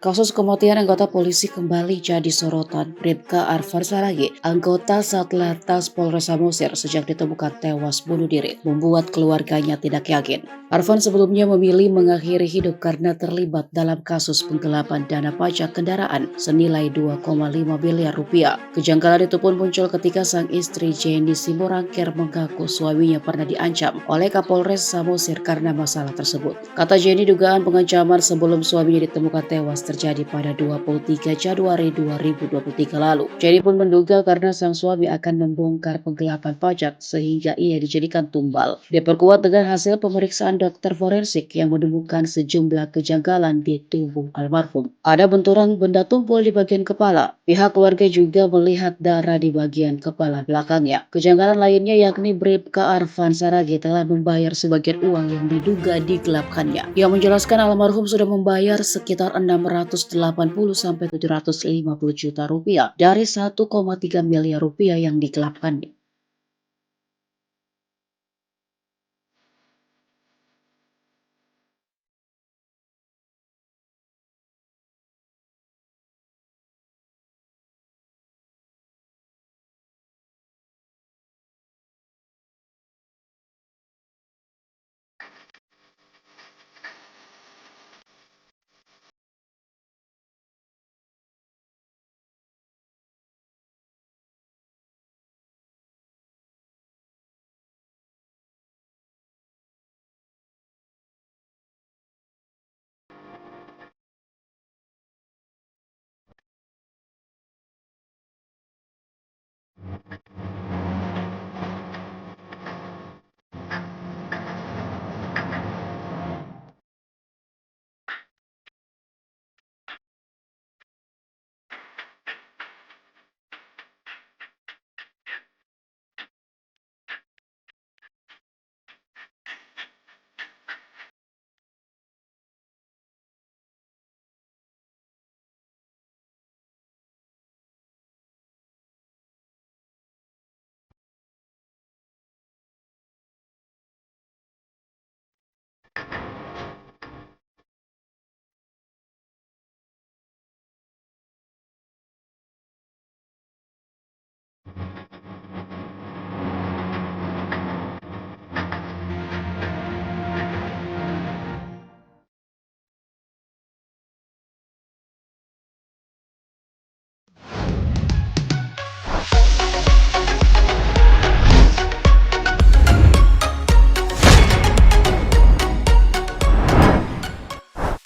Kasus kematian anggota polisi kembali jadi sorotan. Bribka Arfan Saragi, anggota Satlantas Polres Samosir sejak ditemukan tewas bunuh diri, membuat keluarganya tidak yakin. Arfan sebelumnya memilih mengakhiri hidup karena terlibat dalam kasus penggelapan dana pajak kendaraan senilai 2,5 miliar rupiah. Kejanggalan itu pun muncul ketika sang istri Jenny Simorangkir mengaku suaminya pernah diancam oleh Kapolres Samosir karena masalah tersebut. Kata Jenny, dugaan pengancaman sebelum suaminya ditemukan tewas terjadi pada 23 Januari 2023 lalu. Jenny pun menduga karena sang suami akan membongkar penggelapan pajak sehingga ia dijadikan tumbal. Diperkuat dengan hasil pemeriksaan dokter forensik yang menemukan sejumlah kejanggalan di tubuh almarhum. Ada benturan benda tumpul di bagian kepala. Pihak keluarga juga melihat darah di bagian kepala belakangnya. Kejanggalan lainnya yakni Bribka Arfan Saragi telah membayar sebagian uang yang diduga digelapkannya. Ia menjelaskan almarhum sudah membayar sekitar 680 sampai 750 juta rupiah dari 1,3 miliar rupiah yang digelapkannya.